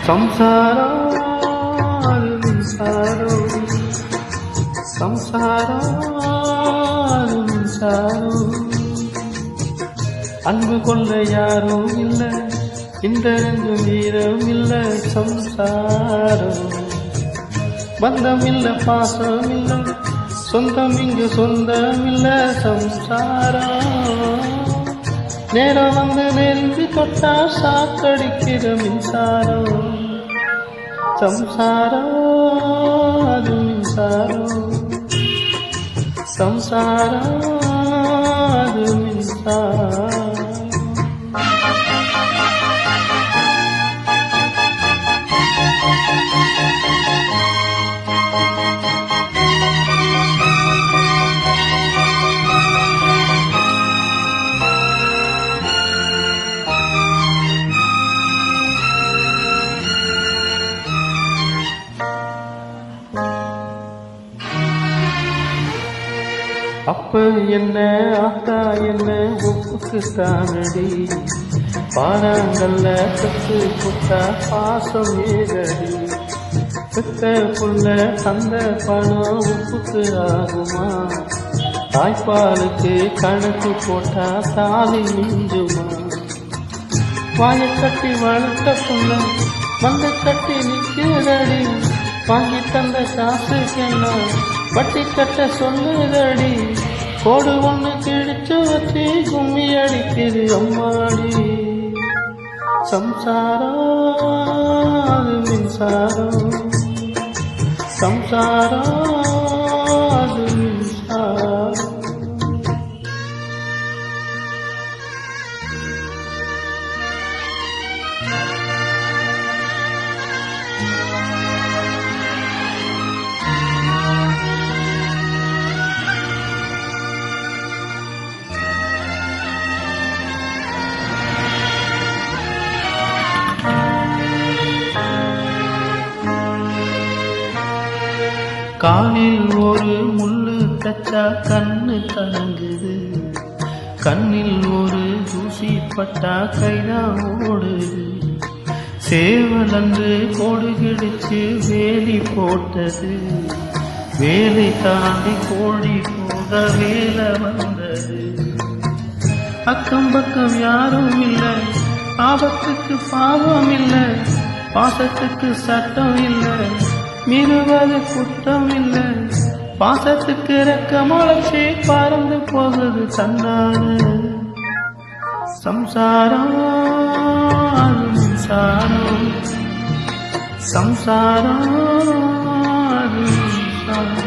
சம்சாரம் மின்சாரம் சம்சாரம் மின்சாரம் அன்பு கொள்ள யாரும் இல்லை இந்த ரெண்டு வீரம் இல்லை சம்சாரம் பந்தம் இல்லை பாசம் இல்லை சொந்தம் இங்கு சொந்தம் இல்லை சம்சாரம் நேரம் வந்து நெருங்கி தொட்டா சாக்கடிக்கிற மின்சாரம் சம்சாரம் அது மின்சாரம் சம்சாரம் அது மின்சாரம் அப்ப என்ன ஆத்தா என்ன ஒப்புக்கு தானடி பாறாங்கல்ல கத்து புட்டா பாசம் ஏகடி பெத்த புள்ள தந்த பணம் உப்புக்கு ஆகுமா தாய்ப்பாலுக்கு கணக்கு போட்டா தாலி மிஞ்சுமா வாயை கட்டி வளர்த்த புள்ள மந்த கட்டி நிற்கிறடி வாங்கி தந்த காசுக்கெல்லாம் வட்டி கட்ட சொல்லுதடி கோடு ஒண்ணு கிழிச்சு வச்சு கும்மி அடிக்குது அம்மாடி சம்சாரம் அது மின்சாரம் சம்சாரம் அது மின்சாரம் காலில் ஒரு முள்ளு தச்சா கண்ணு கலங்குது கண்ணில் ஒரு தூசி பட்டா கைதான் ஓடுது சேவலன்று கோடு கிழிச்சு வேலி போட்டது வேலை தாண்டி கோழி போக வேலை வந்தது அக்கம் பக்கம் யாரும் இல்லை ஆபத்துக்கு பாவம் இல்லை பாசத்துக்கு சட்டம் இல்லை மீறுவது குற்றம் இல்லை பாசத்துக்கு ரெக்க முளைச்சி பறந்து போகுது தன்னான சம்சாரம் அது மின்சாரம் சம்சாரம் அது மின்சாரம்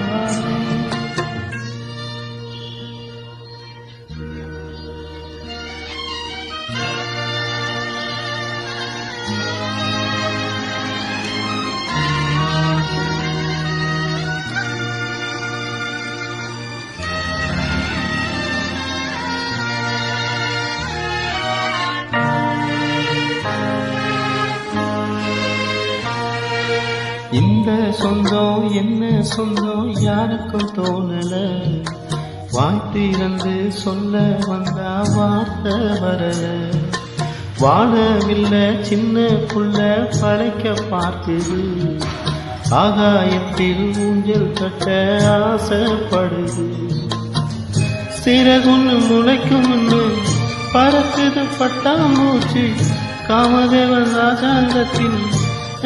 இந்த சொந்தம் என்ன சொந்தம் யாருக்கும் தோணல வாய்த்திருந்து சொல்ல வந்தா வார்த்தை வரல வாழவில்லை சின்ன புள்ள பழைக்க பார்க்குது ஆகாயத்தில் ஊஞ்சல் கட்ட ஆசைப்படுது சிறகுன்னு முளைக்கும் பறக்குது பட்டாம்பூச்சி காமதேவன் ராஜாங்கத்தில்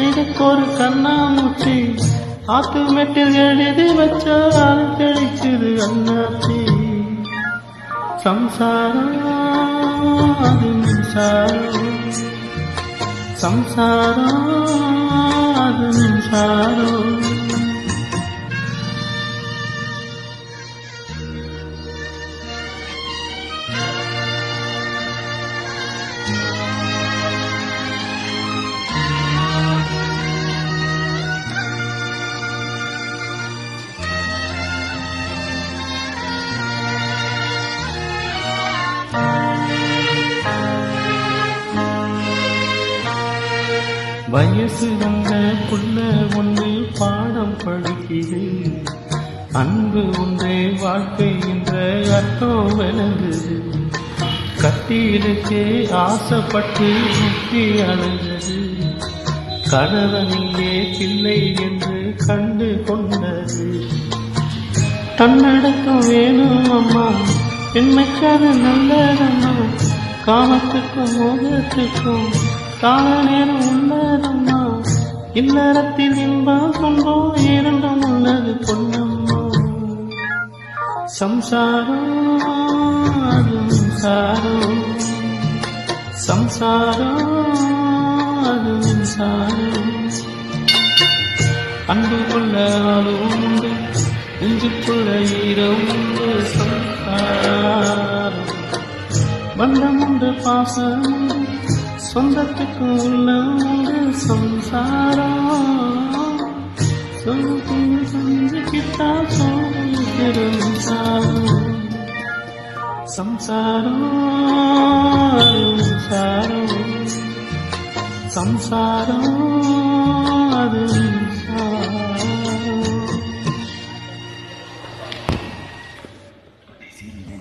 இதுக்கு ஒரு கண்ணாமூச்சி ஆத்து மெட்டில் எழுதி வச்சா தெளிச்சுது அண்ணாச்சி சம்சாரம் அது மின்சாரம் சம்சாரம் அது மின்சாரம் வயசு வந்த புள்ள ஒன்று பாடம் படிக்குது அன்பு ஒன்றே வாழ்க்கை என்ற அர்த்தம் விளங்குது கட்டிலுக்கே ஆசைப்பட்டு முக்கி அழுகிறது கணவனிலே பிள்ளை என்று கண்டு கொண்டது. தன்னடக்கம் வேணும் அம்மா, பெண்மைக்காக நல்லதம்மா, காமத்துக்கும் மோகத்துக்கும் கால நேரம் உள்ளதம்மா, இல்லறத்தில் இன்பம் துன்பம் இரண்டும் உள்ளது பொன்னம்மா. சம்சாரம் அதுவும் சாரம், சம்சாரம் அதுவும் சாரம். அன்பு கொள்ள அதுவும் உண்டு, நெஞ்சுக்குள்ள ஈரம் உண்டு. சம்சாரம் பந்தம் உண்டு, பாசம் உண்டு, சொந்தத்துக்கு உள்ளம் உண்டு. சம்சாரம் சொல்லுக்குள்ள சந்திக்கிட்டா சொல்லுகிறோம் சாரம். சம்சாரம் சாரம், சம்சாரம்